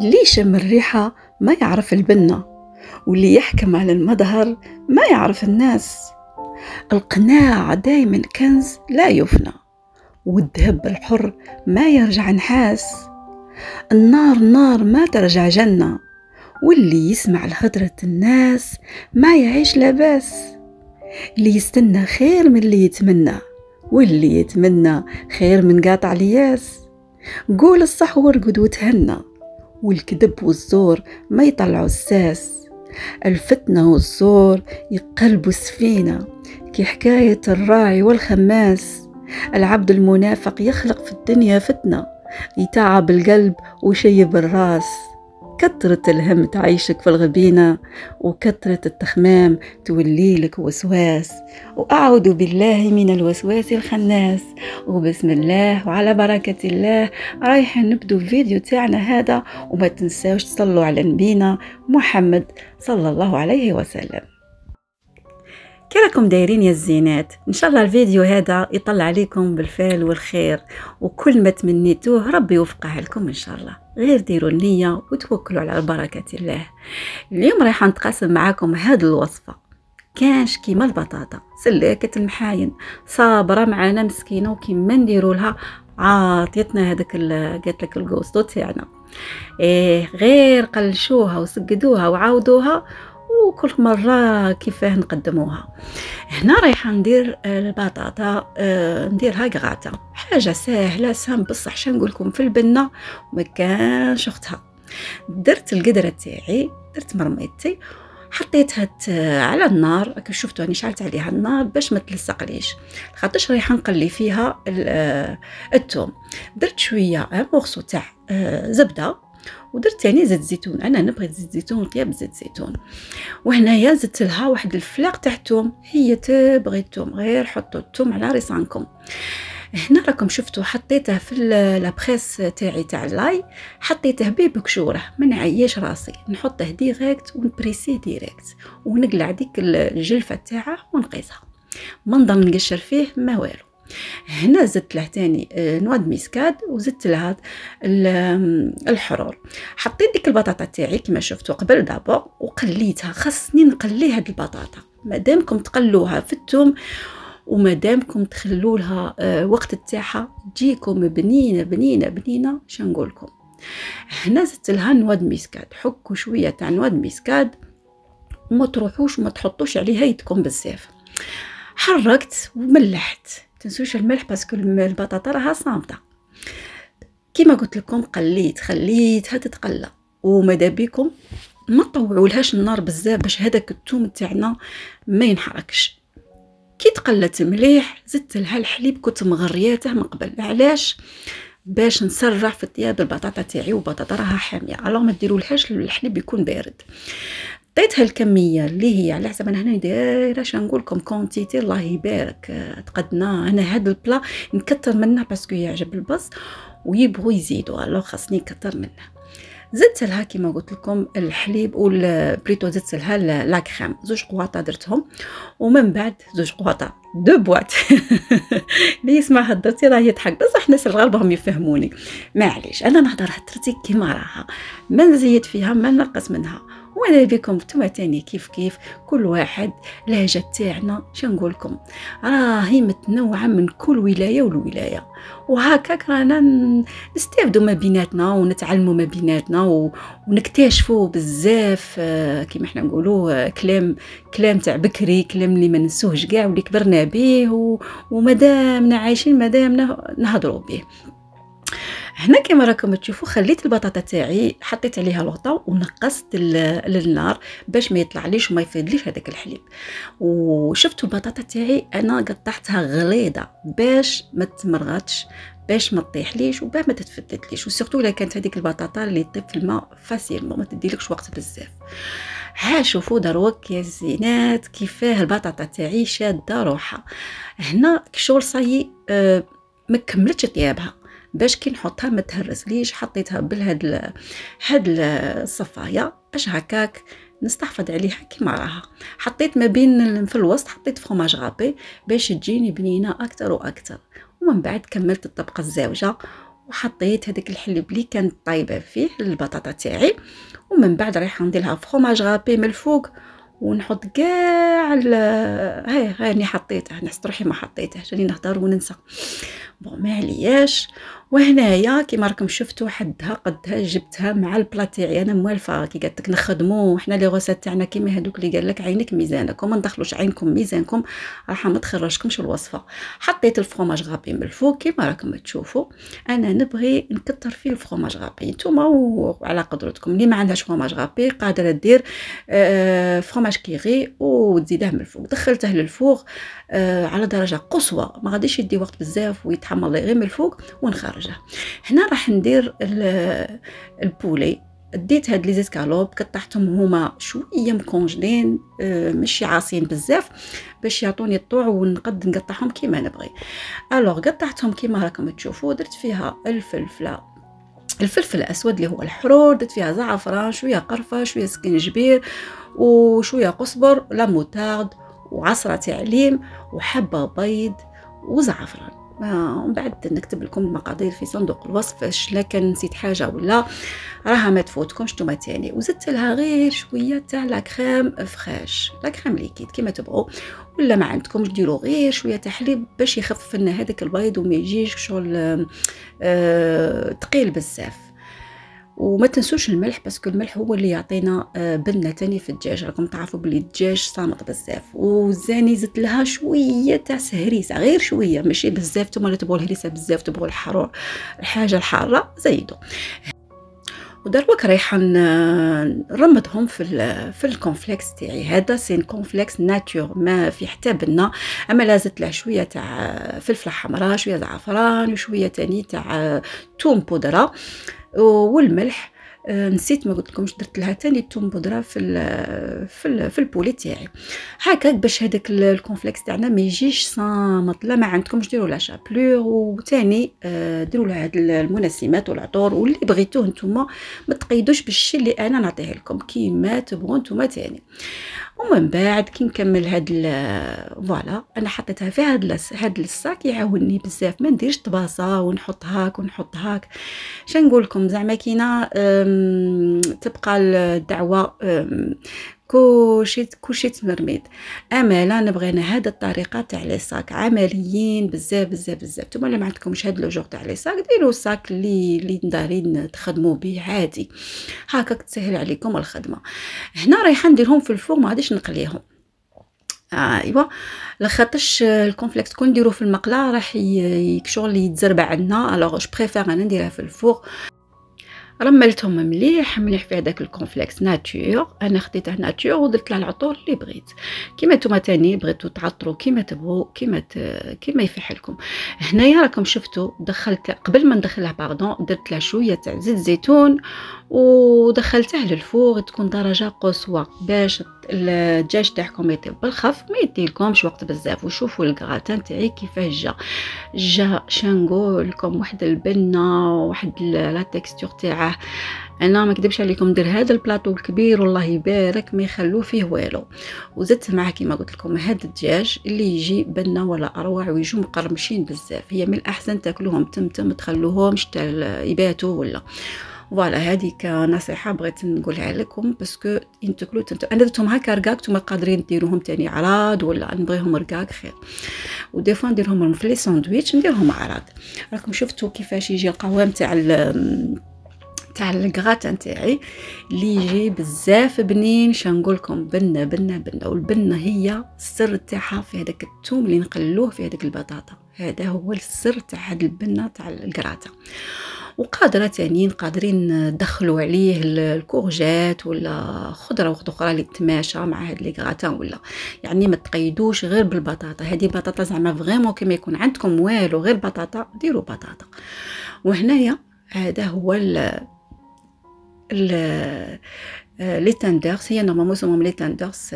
اللي يشم الريحة ما يعرف البنة، واللي يحكم على المظهر ما يعرف الناس. القناع دايما كنز لا يفنى، والذهب الحر ما يرجع نحاس. النار نار ما ترجع جنة، واللي يسمع لهدرة الناس ما يعيش لاباس. اللي يستنى خير من اللي يتمنى، واللي يتمنى خير من قاطع الياس. قول الصح وارقد وتهنى، والكذب والزور ما يطلعوا الساس. الفتنة والزور يقلبوا السفينة، كي حكاية الراعي والخماس. العبد المنافق يخلق في الدنيا فتنة، يتعب القلب ويشيب الراس. كثرة الهم تعيشك في الغبينة، وكثرة التخمام تولي لك وسواس. وأعوذ بالله من الوسواس الخناس. وبسم الله وعلى بركة الله رايح نبدو فيديو تاعنا هذا، وما تنساوش تصلوا على نبينا محمد صلى الله عليه وسلم. كي راكم دايرين يا الزينات؟ ان شاء الله الفيديو هذا يطلع عليكم بالفعل والخير، وكل ما تمنيتوه ربي يوفقه لكم ان شاء الله. غير ديروا النية وتوكلوا على بركة الله. اليوم رايحه نتقاسم معاكم هذه الوصفة. كانش كيما البطاطا سلاكة المحاين، صابرة معنا مسكينة، وكيما نديروا لها عاطيتنا هذاك قالت لك القوسطو تاعنا. غير قلشوها وسقدوها وعاودوها، وكل مرة كيفاه نقدموها. هنا رايحة ندير البطاطا، نديرها قغاطة، حاجة سهلة سام بصح شنقولكم في البنة وما كانش اختها. درت القدرة تاعي، درت مرميتي، حطيتها على النار. راك شفتوا راني شعلت عليها النار باش ما تلصقليش، خاطرش رايحه نقلي فيها الثوم. درت شويه مورسو تاع زبده، ودرت ثاني زيت زيتون. انا نبغي زيت زيتون طياب زيت زيتون. وهنايا زدت لها واحد الفلاق تاع الثوم، هي تبغي الثوم غير حطوا الثوم على ريسانكم. هنا راكم شفتوا حطيته في لابريس تاعي تاع اللاي، حطيته بكشوره، ما نعيش راسي، نحطه ديريكت ونبريسي ديريكت، ونقلع ديك الجلفه تاعه ونقيسها، ما نضل نقشر فيه ما والو. هنا زدت له تاني نواد ميسكاد، وزدت لها الحرور. حطيت ديك البطاطا تاعي كما شفتوا قبل دابا وقليتها. خاصني نقلي هاد البطاطا، مادامكم تقلوها في الثوم ومادامكم تخلوا لها وقت تاعها تجيكم بنينه بنينه بنينه. شنقولكم هنا زدت لها نواد ميسكاد، حكوا شويه تاع نواد ميسكاد وما تروحوش وما تحطوش عليها يدكم بزاف. حركت وملحت، تنسوش الملح باسكو البطاطا راها صامته. كيما قلت لكم قليت خليتها تتقلى، وماذا بكم ما طوعولهاش النار بزاف باش هذاك الثوم تاعنا ما ينحركش. كي تقلت مليح زدت لها الحليب، كنت مغرياته من قبل. علاش؟ باش نسرع في طياب البطاطا تاعي، وبطاطا راها حاميه، الوغ ما ديرولهاش الحليب يكون بارد. عطيتها الكميه اللي هي على حسب انا هنا دايره شنقول لكم كونتيتي الله يبارك تقدنا. انا هذا البلا نكثر منه باسكو يعجب البص ويبغوا يزيدوا، الوغ خاصني نكثر منه. زدت لها كيما قلت لكم الحليب بليتو زدت لها لا كريم، 2 قواطع درتهم، ومن بعد 2 قواطع 2 بواط اللي يسمع هضرتي راه يضحك، بصح الناس الغالبه هم يفهموني، معليش انا نهضر هضرتي كيما راها، ما نزيد فيها ما نقص منها. وانا بكم نتوما تاني كيف كل واحد لهجه تاعنا. شنقولكم راهي متنوعه من كل ولايه والولايه، وهكاك رانا نستافدوا ما بيناتنا ونتعلموا ما بيناتنا ونكتشفوا بزاف كيما احنا نقولوا كلام تاع بكري، كلام اللي ما ننسوهش كاع واللي كبرنا به ومادامنا عايشين مادامنا نهضروا به. هنا كما راكم تشوفوا خليت البطاطا تاعي حطيت عليها الغطاء ونقصت للنار باش ما يطلعليش وما يفيدليش هذاك الحليب. وشفتوا البطاطا تاعي انا قطعتها غليظه باش ما تمرغتش، باش ما تطيحليش وباش ما تتفتتليش، وسورتو الا كانت هذيك البطاطا اللي تطيب في الماء فاسيل ما تديلكش وقت بزاف. ها شوفوا دروك يا زينات كيفاه البطاطا تاعي شاده روحها. هنا كشغل صاي ما كملتش طيابها، باش كي نحطها ما تهرسليش حطيتها بالهاد الصفايه باش هكاك نستحفظ عليها كيما راها. حطيت ما بين في الوسط حطيت فرماج غابي باش تجيني بنينه اكثر واكثر، ومن بعد كملت الطبقه الزاوجه وحطيت هذاك الحليب اللي كانت طايبه فيه البطاطا تاعي، ومن بعد رايحه ندير لها فروماج غابي من الفوق، ونحط كاع هاي راني حطيته، نحس روحي ما حطيته، جاني نهضر وننسى. بون ما علياش. وهنايا كيما راكم شفتوا حدها قدها جبتها مع البلا تاعي، انا موالفه كي قالت لك نخدموا حنا لي غوسات تاعنا كيما هذوك اللي قال لك عينك ميزانك، وما ندخلوش عينكم ميزانكم راح ما تخرجكمش الوصفه. حطيت الفرomاج غابي من الفوق كيما راكم تشوفوا. انا نبغي نكتر فيه الفرomاج غابي، نتوما وعلى قدرتكم. اللي ما عندهاش فرomاج غابي قادره دير فرomاج كيغي وتزيدها من الفوق. دخلته للفوق على درجه قصوى، ما غاديش يدي وقت بزاف ويتحمر لي غير من الفوق ونخرجه. هنا راح ندير البولي. ديت هاد لي زيسكالوب قطعتهم هما شويه مكونجلين، ماشي عاصين بزاف باش يعطوني الطوع ونقد نقطعهم كيما نبغي. الوغ قطعتهم كيما راكم تشوفوا. درت فيها الفلفل الاسود اللي هو الحرور، درت فيها زعفران، شويه قرفه، شويه سكينجبير، وشويه قزبر، لا موتارد، وعصره تاع ليم، وحبه بيض، وزعفران. ومن بعد نكتب لكم المقادير في صندوق الوصف، لا كان نسيت حاجه ولا راها ما تفوتكمش نتوما تاني. وزدت لها غير شويه تاع لا كريم فريش، لا كريم ليكيد كيما تبغوا، ولا ما عندكمش ديروا غير شويه تاع حليب باش يخفف لنا هذاك البيض وما يجيش شغل ثقيل بزاف. وما تنسوش الملح، باسكو الملح هو اللي يعطينا بنه تاني في الدجاج. راكم تعرفوا بلي الدجاج صامت بزاف. وزاني زدت لها شويه تاع هريسه، غير شويه ماشي بزاف. نتوما اللي تبغوا الهريسه بزاف تبغوا الحرور الحاجه الحاره زيدوا. ودروك رايحه نرمضهم في الكونفليكس تاعي. هذا سين كونفليكس ناتور ما في حتى بنه، اما لازت له شويه تاع فلفله حمراء، شويه زعفران، وشويه تاني تاع توم بودره والملح. نسيت ما قلت لكمش درت لها تاني الثوم بودره في البولي تاعي هكاك باش هذاك الكونفليكس تاعنا ما يجيش صامت. لا ما عندكمش ديروا لا شابلور، وثاني ديروا له هاد المنسمات والعطور واللي بغيتوه نتوما، ما تقيدوش بالشيء اللي انا نعطيه لكم كيما تبغوا نتوما ثاني. ومن بعد كي نكمل هاد فوالا انا حطيتها في هاد الصاك يعاونني بزاف، ما نديرش طباسه ونحط هاك ونحط هاك. شنقول لكم زعما كينا تبقى الدعوه كلشي تمرميد. اما لا نبغينا هذا الطريقه تاع لي صاك عمليين بزاف بزاف بزاف. نتوما اللي ما عندكمش هذا لو جور تاع لي صاك ديروا صاك اللي دارين تخدموا به عادي، هكاك تسهل عليكم الخدمه. هنا رايحه نديرهم في الفور، ما غاديش نقليهم. ايوا لخاطرش الكونفليكس كون نديروه في المقله راح شغل يتزربع عندنا. الوغ جو بريفير انا نديرها في الفور. رملتهم مليح مليح في هذاك الكونفليكس ناتور. انا خديته ناتور ودرت له العطور اللي بغيت. كيما نتوما تاني بغيتو تعطروا كيما تبغوا، كيما يفحلكم. هنايا راكم شفتوا دخلت قبل ما ندخلها باردون درت له شويه تاع زيت زيتون ودخلته للفوغ تكون درجه قصوى باش الدجاج تاعكم يطيب بالخف، ما يديلكمش وقت بزاف. وشوفوا الكراتان تاعي كيفاش جا شنقول لكم واحد البنه واحد لا تكستور تاعه. انا ما نكذبش عليكم ندير هذا البلاطو الكبير والله يبارك ما يخلو فيه والو. وزدت معاه كيما قلت لكم هذا الدجاج اللي يجي بنه ولا اروع ويجوا مقرمشين بزاف. هي من الاحسن تاكلوهم تمتم تخلوهمش يباتوا ولا فوالا. هذيك نصيحه بغيت نقولها لكم باسكو تاكلوا انا درتهم هكا رقاق، نتوما قادرين ديروهم تاني عراض ولا نبغيهم رقاق خير. ودي فوا نديرهم في لي ساندويتش نديرهم عراض. راكم شفتوا كيفاش يجي القوام تاع الكراتان تاعي اللي يجي بزاف بنين. شنقول لكم بنه بنه بنه. والبنه هي السر تاعها في هذاك الثوم اللي نقلوه في هذاك البطاطا، هذا هو السر تاع هاد البنه تاع الكراتان. وقادره تانيين قادرين ندخلوا عليه الكورجات ولا خضره اخرى اللي تماشى مع هاد لي كراتان، ولا يعني ما تقيدوش غير بالبطاطا. هذه بطاطا زعما فريمون كيما يكون عندكم والو غير بطاطا ديروا بطاطا. وهنايا هذا هو لي تاندرز، هي نورمالمون اسمهم لي تاندرز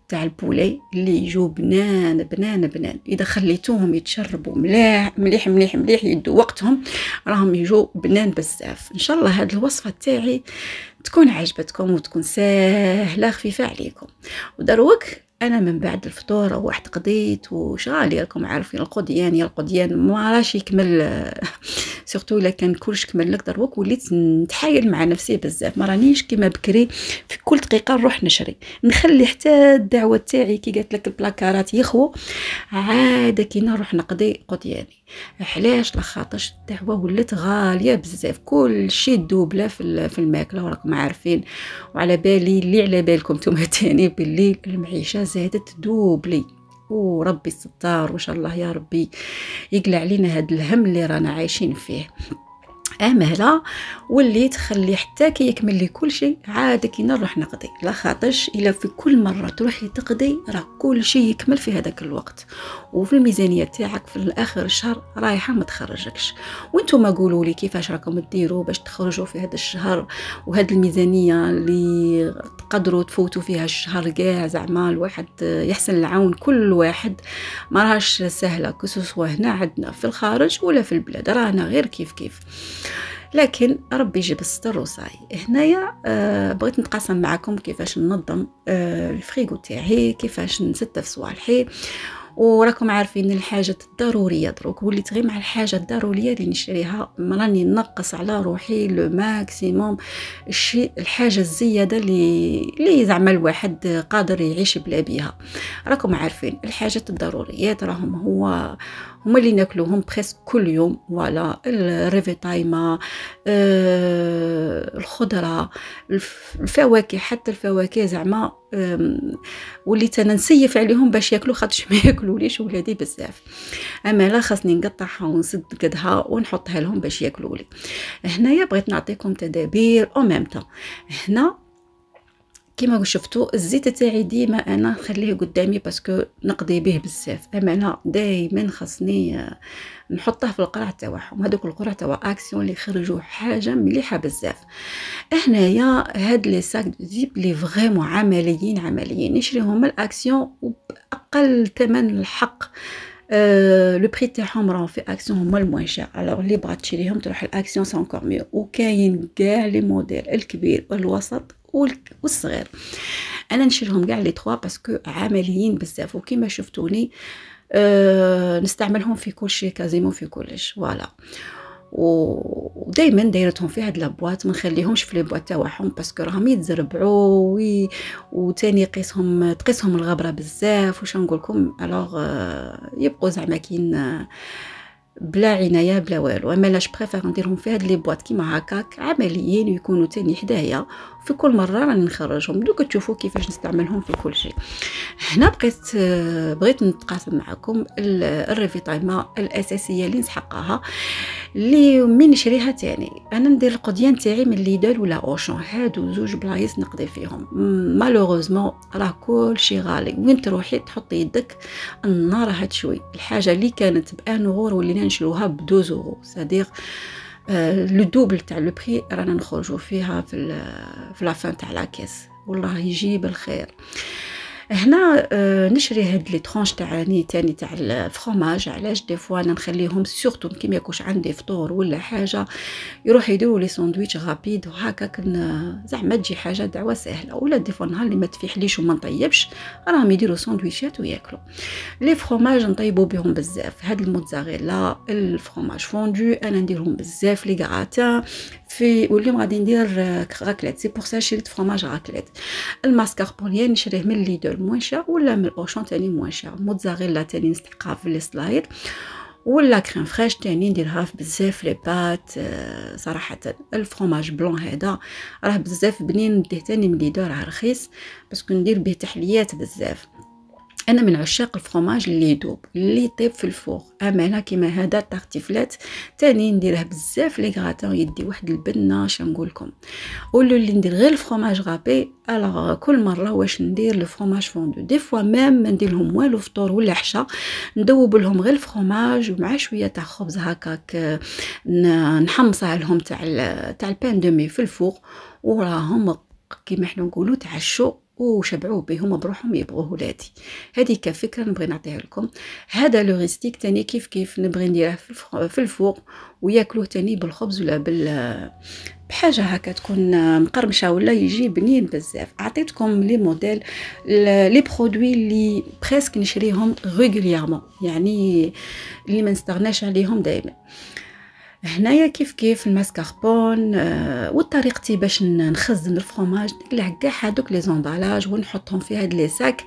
تاع البولي اللي يجوا بنان بنان بنان. اذا خليتوهم يتشربوا مليح مليح مليح مليح يدوا وقتهم راهم يجوا بنان بزاف. ان شاء الله هذه الوصفه تاعي تكون عجبتكم وتكون سهله خفيفه عليكم. ودروك انا من بعد الفطور روحت قضيت وشغالي، راكم عارفين القضيان يا القضيان ما راش يكمل سورتو الا كان كلش كمل لك دروك وليت نتحايل مع نفسي بزاف، ما رانيش كيما بكري في كل دقيقه نروح نشري، نخلي حتى الدعوه تاعي كي قالت لك البلاكارات يخوو عاد كي نروح نقضي قضياني. علاش؟ لخاطرش الدعوه ولات غاليه بزاف، كل شيء دوبله في الماكله وراكم عارفين، وعلى بالي اللي على بالكم نتوما تاني باللي المعيشه زادت دوبلي، وربي ستار وان شاء الله يا ربي يقلع علينا هذا الهم اللي رانا عايشين فيه. اماله واللي تخلي حتى كي يكمل لي كل شيء عاد كي نروح نقضي، لا خاطرش الا في كل مره تروحي تقضي راه كل شيء يكمل في هذاك الوقت، وفي الميزانيه تاعك في اخر الشهر رايحه ما تخرجكش. وانتم قولوا لي كيفاش راكم ديروا باش تخرجوا في هذا الشهر وهذه الميزانيه اللي تقدروا تفوتوا فيها الشهر كاع. زعما الواحد يحسن العون كل واحد، ما راهش سهله كسوسوا هنا عندنا في الخارج ولا في البلاد، رانا غير كيف كيف، لكن ربي يجيب الستر وصاي. هنايا بغيت نتقاسم معكم كيفاش ننظم الفريغو تاعي، كيفاش نستف صوالحي. وراكم عارفين الحاجات الضروريه دروك وليت غير مع الحاجه الضروريه اللي نشريها، راني نقص على روحي لو ماكسيموم الشيء الحاجه الزياده اللي زعما الواحد قادر يعيش بلا بيها. راكم عارفين الحاجات الضروريات راهم هما اللي ناكلوهم بريسك كل يوم، ولا الريفيتايما، الخضره، الفواكه، حتى الفواكه زعما وليت انا نسيف عليهم باش ياكلوا خاطرش ما ياكلوليش ولادي بزاف. اما لا خاصني نقطعها ونسد قدها ونحطها لهم باش ياكلوا لي. هنايا بغيت نعطيكم تدابير او ميم طون. هنا كيما شفتوا الزيت تاعي ديما انا نخليه قدامي باسكو نقضي به بزاف، اما انا دائما خاصني نحطه في القرع تاعهم، هذوك القرع تاع اكسيون اللي يخرجوا حاجه مليحه بزاف. هنايا هاد لي ساك دو زيب لي فريمون عمليين نشريهم من الاكسيون وباقل ثمن الحق. لو بري تاعهم راهم في اكسيون هما الموان شير، الوغ اللي بغات تشريهم تروح الاكسيون سي انكور ميو. وكاين كاع لي موديل الكبير والوسط والصغير، انا نشريهم كاع لي 3 باسكو عمليين بزاف، وكيما شفتوني نستعملهم في كل شيء كازيمون في كلش فوالا. ودائما دايرتهم في هاد لابواط، ما نخليهمش في لي بواط تاعهم باسكو راهم يتزربعوا وثاني تقيسهم الغبره بزاف واش نقول لكم. الوغ يبقوا زعما كاين بلا عنايه بلا والو. اما لاش بريفير نديرهم في هاد لي بواط كيما هكاك عمليين ويكونوا تاني حدايا، في كل مره راني نخرجهم. دوك تشوفوا كيفاش نستعملهم في كل شيء. هنا بغيت نتقاسم معكم الريفيتايما الاساسيه اللي نسحقها، اللي من نشريها تاني انا ندير القضيان تاعي من ليدل ولا اوشون، هادو زوج بلايص نقضي فيهم. مالوغوزمون راه كل شيء غالي، وين تروحي تحطي يدك النار هتشوي. الحاجه اللي كانت ب1 اورو ولينا نشروها ب2 اورو، صديق لو دوبل تاع لو بري رانا نخرجوا فيها في لافان تاع لاكيس. والله يجيب الخير. هنا نشري هاد لي ترونش تاعني تاني تاع الفرomage. علاش دي فوا انا نخليهم سورتو كيما يكونش عندي فطور ولا حاجه يروح يديروا لي ساندويتش غابيد وهكاك، زعما تجي حاجه دعوه سهله. ولا دي فوا نهار اللي ما تفيحليش وما نطيبش راهم يديروا ساندويتشات وياكلوا. لي فرomage نطيبوا بهم بزاف، هاد الموتزاريلا، الفرomage فوندو انا نديرهم بزاف، لي غراتان في. واليوم غادي ندير راكليت، سي بور سا شريت فرomage راكليت. الماسكاربوني نشريه من ليدل موان شير ولا من اوشون تاني موان شير. موتزاريلا تاني نستحقها في لي سلايد، ولا كريم فريش تاني نديرها في بزاف لي بات. صراحه الفرomage بلون هذا راه بزاف بنين، نديه تاني من ليدل راه رخيص باسكو ندير به تحليات بزاف. انا من عشاق الفرomage اللي يدوب اللي يطيب في الفور. اما انا كيما هذا التارتيفلات تاني نديره بزاف لي غراتان يدي واحد البنه اش نقول لكم. ولو اللي ندير غير الفرomage غابي الوغ كل مره واش ندير لو فرomage فوندو. دي فوا ميم ما ندير لهم والو فطور ولا عشاء، ندوب لهم غير الفرomage ومع شويه تاع خبز هكاك نحمصها لهم تاع البان دومي في الفور، وراهم كيما حنا نقولوا تعشوا وشبعوه بهم بروحهم يبغوا ولادي. هذيك فكره نبغي نعطيها لكم. هذا لو ريستيك تاني كيف نبغي نديره في الفوق وياكلوه تاني بالخبز ولا بحاجه هكا تكون مقرمشه ولا يجي بنين بزاف. عطيتكم لي موديل لي برودوي اللي بريسك نشريهم ريغوليرمون، يعني اللي ما نستغناش عليهم دائما. هنايا كيف الماسكاربون وطريقتي باش نخزن الفرomاج، نقلع كاع هادوك لي زومبالاج ونحطهم في هاد لي ساك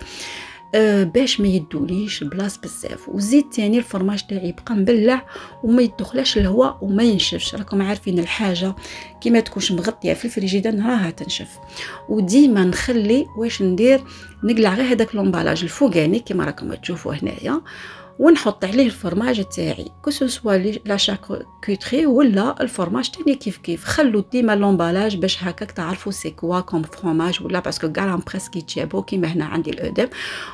باش ما يدوليش بلاص بزاف. وزيد تاني الفرماج تاعي يبقى مبلع وما يدخلش الهواء وما ينشفش. راكم عارفين الحاجه كيما تكونش مغطيه في الفريجيدان راها تنشف. وديما نخلي واش ندير، نقلع غير هذاك لومبالاج الفوقاني كيما راكم تشوفوا هنايا، ونحط عليه الفرماج تاعي كسوسوا لا شاركوتري ولا الفرماج تاني كيف خلوا ديما لومبالاج باش هكاك تعرفوا سي كوا كوم فرماج ولا باسكو كاع راهم بريسك يتجابوا. كيما هنا عندي الادم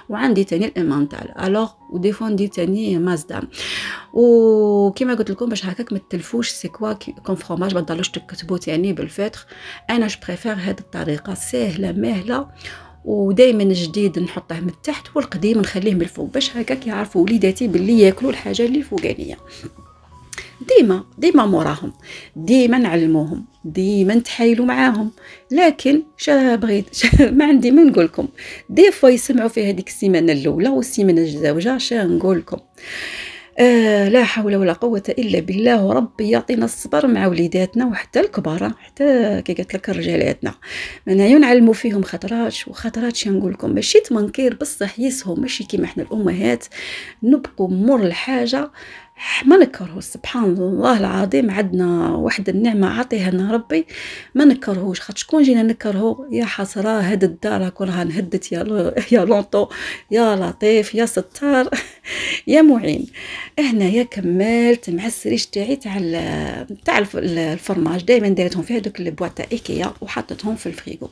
وعندي تاني الامونتال الوغ ودي فوا ندير تاني مازدام. وكيما قلت لكم باش هكاك ما تلفوش سي كوا كوم فرماج، ما تضلوش تكتبوا تاني بالفتر. انا جو بريفير هذه الطريقه سهله ماهله، ودائما الجديد نحطه من التحت والقديم نخليه من الفوق باش هكاك يعرفوا وليداتي باللي ياكلوا الحاجه اللي الفوقانيه. ديما موراهم، ديما نعلموهم، ديما نتحايلوا معاهم. لكن بغيت ما عندي ما نقول لكم، دي فوا يسمعوا في هذيك السيمانه الاولى والسيمانه الزوجه نقول لكم لا حول ولا قوة إلا بالله. وربي يعطينا الصبر مع وليداتنا وحتى الكبار، حتى كي قلت لك رجالاتنا منعيو نعلموا فيهم خطرات نقول لكم ماشي تمنكير بصح يسهو، ماشي كيما احنا الأمهات نبقوا مر الحاجة ما نكرهوش. سبحان الله العظيم عندنا واحد النعمة عطيها لنا ربي ما نكرهوش. خاطر شكون جينا نكرهو يا حسرة هاد الدار كلها نهدت يا لونطو يا لطيف يا ستار يا معين. هنايا كملت مع السريج تاعي تاع الفرماج، دائما دايرتهم في هذوك البواط تاع ايكيا وحطتهم في الفريغو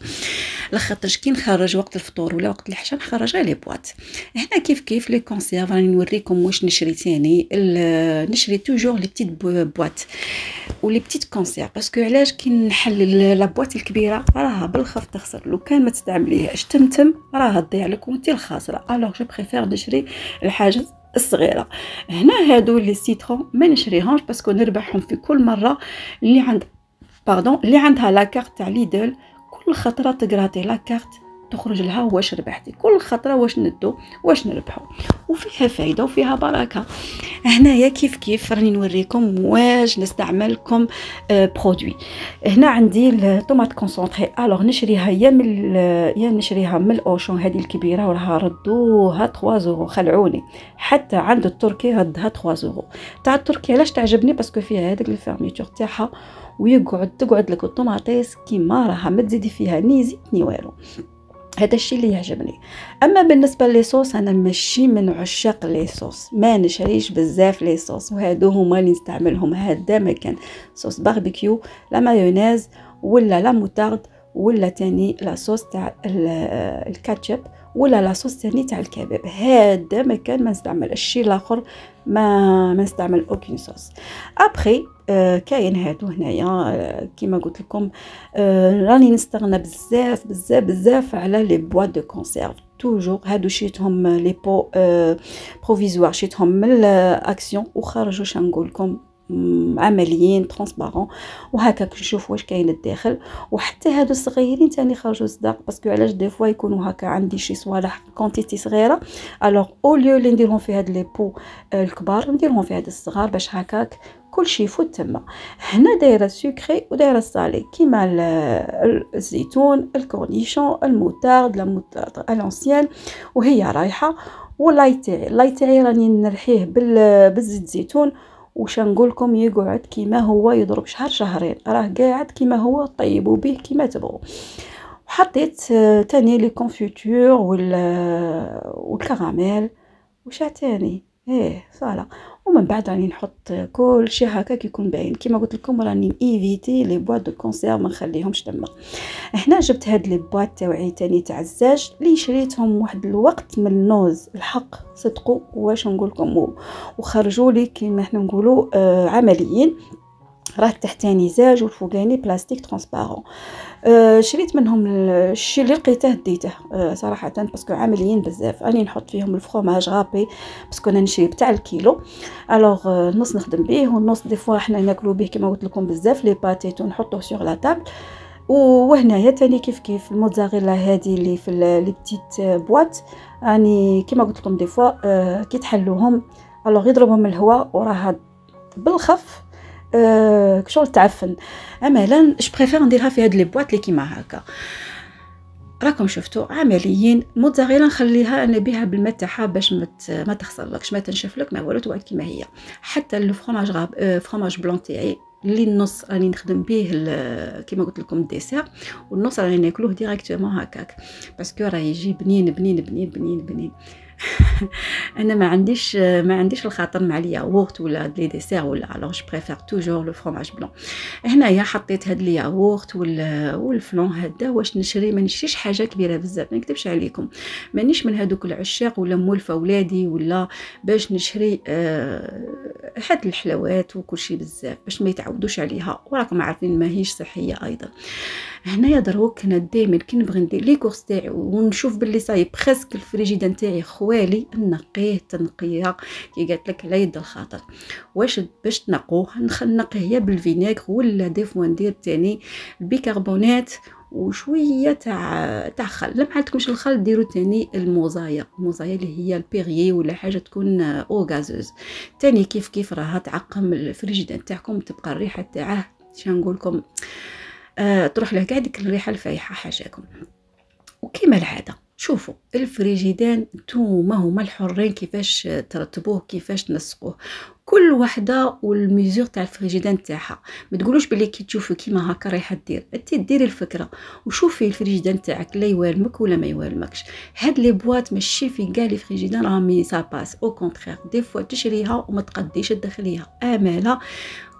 لخاطرش كي نخرج وقت الفطور ولا وقت العشاء نخرج غير لي بواط. هنا كيف لي كونسيرف راني نوريكم واش نشري ثاني. نشري توجور لي بتيت بواط ولي بتيت كونسيرف باسكو علاش كي نحل لا بواط الكبيره راها بالخف تخسر، لو كان ما تستعمليهاش تمتم راها تضيع لك وانت الخاسره. الوغ جو بريفير نشري الحاجه الصغيره. هنا هادو لي سيترون ما نشريهمش باسكو نربحهم في كل مره. اللي عندها لا كارت تاع ليدل كل خطره تقراطي لا كارت تخرج لها واش ربحتي، كل خطره واش ندو واش نربحوا، وفيها فايده وفيها بركه. هنايا كيف راني نوريكم واش نستعملكم برودوي. هنا عندي الطوماط كونسونطري. الوغ نشريها يا نشريها من الاوشون هذه الكبيره وراها ردوها 3 يورو، خلعوني. حتى عند التركي ردها 3 يورو. تاع التركي علاش تعجبني باسكو فيها هذاك الفيرنيتور تاعها تقعد لك الطوماطيس كيما راها ما تزيدي فيها ني زيت ني والو. هذا الشيء اللي يعجبني. اما بالنسبه لي صوص انا ماشي من عشاق لي صوص، ما نشريش بزاف لي صوص، وهادو هما اللي نستعملهم. هذا ما كان صوص باربيكيو لا مايونيز ولا لا موتارد ولا تاني لا صوص تاع الكاتشب ولا لا صوص تاني تاع الكباب. هذا ما كان ما نستعمل الشيء الاخر، ما نستعمل اوكين صوص. ابري كاين هادو هنايا كيما قلت لكم راني نستغنى بزاف على لي بواط دو كونسيرف. توجور هادو شيتهم لي بو بروفيزوار شيتهم من الاكسيون وخرجوا نقول لكم عمليين ترانسبارون وهكاك نشوف واش كاين الداخل. وحتى هادو الصغيرين تاني خرجوا صداق باسكو علاش دي فوا يكونوا هكا عندي شي صوالح كونتيتي صغيره. الوغ او ليو اللي نديرهم في هاد لي بو الكبار نديرهم في هاد الصغار باش هكاك كل شيء يفوت تما. هنا دايره سكري ودايره صالي كيما الزيتون الكورنيشون الموتارد لا موتارد الانسيان وهي رايحه. واللاي تاعي راني نرحيه بالزيت زيتون وش نقول لكم يقعد كيما هو يضرب شهر شهرين راه قاعد كيما هو. طيبوا به كيما تبغوا. وحطيت تاني لي كونفيتور والكراميل وش تاني صاله. ومن بعد راني نحط كل شيء هكاك يكون باين. كيما قلت لكم راني ايفيتي لي بواط دو كونسيرف ما نخليهمش تما. هنا جبت هاد لي بواط تاوعي تاني تاع الزاج اللي شريتهم واحد الوقت من النوز الحق صدقوا واش نقول لكم وخرجوا لي كيما احنا نقولوا عمليين. راه التحتاني زاج والفوقاني بلاستيك ترانسبارون. شريت منهم الشيء اللي لقيته ديته صراحه باسكو عمليين بزاف. راني نحط فيهم الفرomاج غابي باسكو انا نشري تاع الكيلو. الوغ نص نخدم به والنص دي فوا حنا ناكلو به كما قلت لكم بزاف لي باتيت ونحطوه سور لا طابل. وهنايا تاني كيف الموتزاريلا هذه اللي في لي بتيت بواط راني كما قلت لكم دي فوا كي تحلوهم الوغ يضربهم الهواء وراها بالخف شغل تعفن. امالا جو بريفير نديرها في هاد لي بواط اللي كيما هكا. راكم شفتوا عمليين. الموتزاريلا نخليها انا بها بالماء تاعها باش ما تخسرلكش، ما تنشفلك، ما والو، تقعد كيما هي. حتى الفرomاج فرomاج بلون تاعي اللي النص راني نخدم به كيما قلت لكم الديسير، والنص راني ناكلوه ديريكتومون هكاك باسكو راه يجي بنين بنين بنين بنين بنين. انا ما عنديش الخاطر مع الياغورت ولا لي ديسير ولا، الوغ جو بريفير توجور لو فرomاج بلون. هنايا حطيت هاد الياغورت والفلون هذا واش نشري، ما نشريش حاجه كبيره بزاف، ما نكذبش عليكم، مانيش من هذوك العشاق ولا مولفه ولادي ولا باش نشري هاد الحلوات وكل شيء بزاف باش ما يتعودوش عليها، وراكم عارفين ماهيش صحيه ايضا. هنايا دروك انا دائما كي نبغي ندير لي كورس تاعي ونشوف باللي صاي بريسك الفريجيدان تاعي خوالي، نقيه تنقيه كي قالت لك على يد الخاطر. واش باش تنقوه نقيه يا بالفينيغ ولا دي فوا ندير تاني البيكربونات وشويه تاع خل. لا ما عندكمش الخل ديروا تاني الموزايا اللي هي البيريي ولا حاجه تكون او غازوز تاني، كيف راها تعقم الفريجيدان تاعكم، تبقى الريحه تاعه نقول لكم تروح له كاع ديك الريحه الفايحه حاشاكم. وكما العاده شوفوا الفريجيدان نتوما هما الحرين كيفاش ترتبوه كيفاش تنسقوه، كل وحده والميزور تاع الفريجيدان تاعها. ما تقولوش بلي كي تشوفوا كيما هكا رايحه ديري الفكره وشوفي الفريجيدان تاعك لا يوالمك ولا ما يوالمكش. هاد لي بواط ماشي في كاع لي فريجيدان راهم سا باس، او كونترير دي فوا تشريها وما تقديش تدخليها. اماله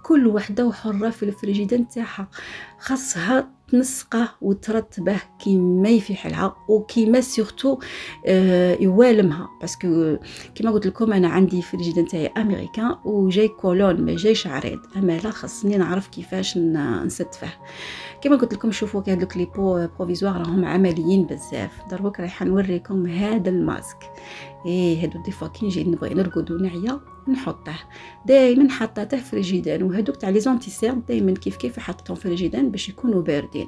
كل وحده وحره في الفريجيدان تاعها، خاصها تنسقه وترتبه كيما يفيحلها وكيما سورتو يوالمها، باسكو كيما قلت لكم انا عندي فريجيدان تاعي امريكان وجاي كولون ما جايش عريض. امالا خاصني نعرف كيفاش نستفه. كما قلت لكم شوفوا هذوك لي بروفيزوار راهم عمليين بزاف. دروك رايحه نوريكم هذا الماسك. هادو دي فوا كي نجي نبغي نرقد ونعيا نحطه دائما، حطاته في الفريجيدان. وهذوك تاع لي زونتيسير دائما كيف حطيتهم في الفريجيدان باش يكونوا باردين.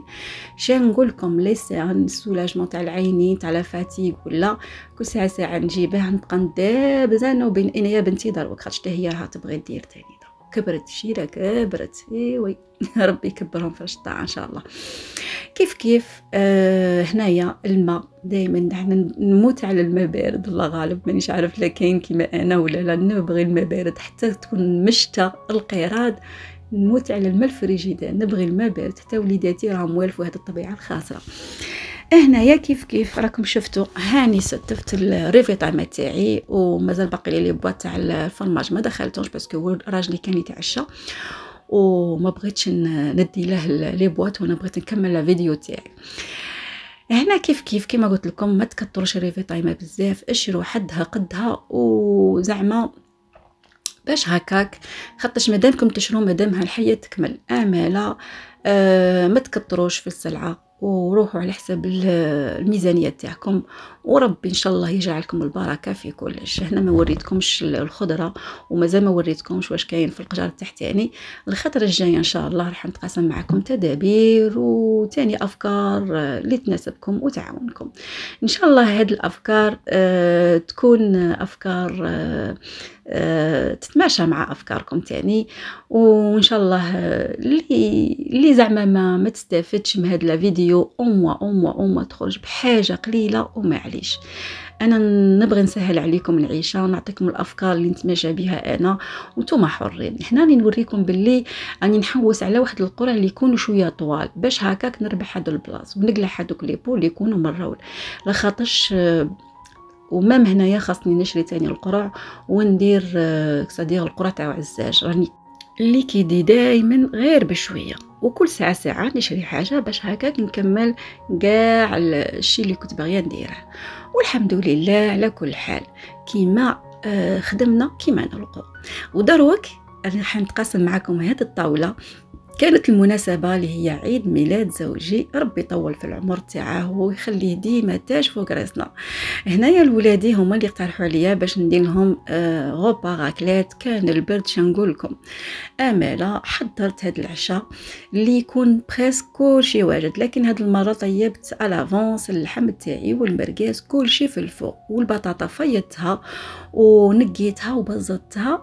شا نقول لكم لي سيرن السولاجمون تاع العينين تاع لا فاتيغ ولا كل ساعه نجيبه نبقى ندابز انا وبين يا بنتي دروك خاطر هي راها تبغي دير ثاني. كبرت الشيره كبرت وي ربي يكبرهم في الشطاع ان شاء الله. كيف هنايا الماء دائما نحن نموت على الماء بارد، الله غالب مانيش عارف لا كاين كيما انا ولا لا، نبغي الماء بارد حتى تكون مشتة القيراد نموت على الماء الفريجيدان، نبغي الماء بارد. حتى وليداتي راهم والفوا هذه الطبيعه الخاسره. هنايا كيف راكم شفتوا هاني ستفت الريفيطامه تاعي ومازال باقي لي بواط تاع الفرماج ما دخلتوش باسكو راجلي كان يتعشى وما بغيتش ندي له لي بواط وانا بغيت نكمل الفيديو تاعي. هنا كيف كما قلت لكم ما تكثروش الريفيطامه بزاف، اشروا حدها قدها وزعما باش هكاك، خاطرش مادامكم تشرو مادامها الحيه تكمل. اماله ما تكثروش في السلعه وروحوا على حساب الميزانيه تاعكم، وربي ان شاء الله يجعلكم البركه في كلش. هنا ما وريتكمش الخضره ومازال ما وريتكمش واش كاين في القجر التحتاني. الخطره الجايه ان شاء الله راح نتقاسم معكم تدابير وتاني افكار اللي تناسبكم وتعاونكم ان شاء الله. هاد الافكار تكون افكار تتماشى مع افكاركم تاني، وان شاء الله اللي زعما ما تستافدش من هذا الفيديو او موا تخرج بحاجه قليله ومعليش. انا نبغي نسهل عليكم العيشه ونعطيكم الافكار اللي نتماشى بها انا وانتم حرين. حنا نوريكم باللي راني نحوس على واحد القرع اللي يكونوا شويه طوال باش هكاك نربح هذا البلاص ونقلع هذوك لي بول اللي يكونوا مراول لخاطرش. ومام هنايا خاصني نشري تاني القرع وندير صديق القرع تاع عزاج راني اللي كيدي دائما غير بشويه، وكل ساعه نشري حاجه باش هكاك نكمل كاع الشيء اللي كنت باغيه نديره. والحمد لله على كل حال كيما خدمنا كيما نلقوا. ودروك راح نتقاسم معكم هذه الطاوله كانت المناسبة اللي هي عيد ميلاد زوجي، ربي يطول في العمر تاعه ويخليه ديما تاج فوق راسنا. هنايا الولادي هما اللي اقترحوا عليا باش ندير لهم غوبا غاكلات. كان البرد شنقول لكم، اماله حضرت هاد العشاء اللي يكون بريسك كلشي واجد، لكن هاد المره طيبت على لافونس اللحم تاعي والمرقاس كلشي في الفوق، والبطاطا فيضتها ونقيتها وبزطتها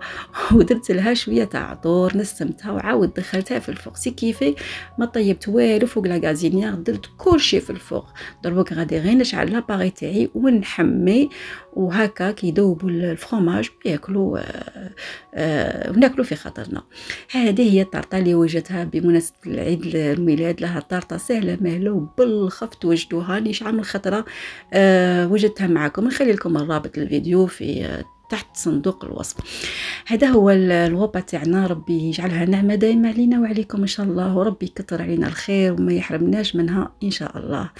ودرت لها شويه تاع عطور، نسمتها وعاود دخلتها في الفوق. سي كيفي ما طيبت والو فوق لا غازينيير، درت كلشي في الفوق. دروك غادي غير نشعل لاباغي تاعي ونحمي، وهكا كيذوبوا الفرomاج وياكلوا وناكلوا في خاطرنا. هذه هي الطرطه اللي وجدتها بمناسبه العيد الميلاد. لها طرطه سهله مهله وبالخف توجدوها. نشعل من خطره وجدتها معكم. نخلي لكم الرابط الفيديو في تحت صندوق الوصف. هذا هو الوبا تاعنا. ربي يجعلها نعمه دائمه علينا وعليكم ان شاء الله، وربي يكثر علينا الخير وما يحرمناش منها ان شاء الله.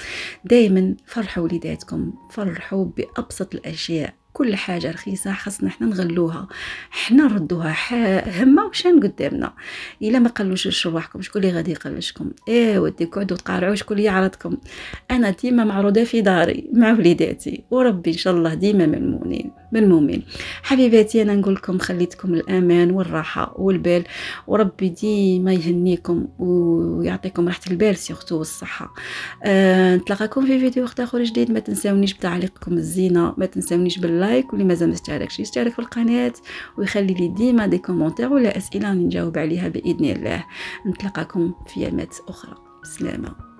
دائما فرحوا وليداتكم، فرحوا بابسط الاشياء. كل حاجه رخيصه خاصنا احنا نغلوها، احنا نردوها همه وشان قدامنا. الا ما قلوش رواحكم شكون اللي غادي يقلشكم؟ ودي قعدوا تقارعوا شكون اللي يعرضكم. انا ديما معروضه في داري مع وليداتي، وربي ان شاء الله ديما ملمومين. حبيباتي انا نقول لكم خليتكم الامان والراحه والبال، وربي ديما يهنيكم ويعطيكم راحه البال سيرتو والصحه. نتلاقاكم في فيديو اخر جديد. ما تنساونيش بتعليقكم الزينه، ما تنساونيش باللايك، واللي مازال ما اشتركش يشترك في القناه ويخلي لي ديما دي كومونتير ولا اسئله نجاوب عليها باذن الله. نتلاقاكم في ايامات اخرى. بسلامه.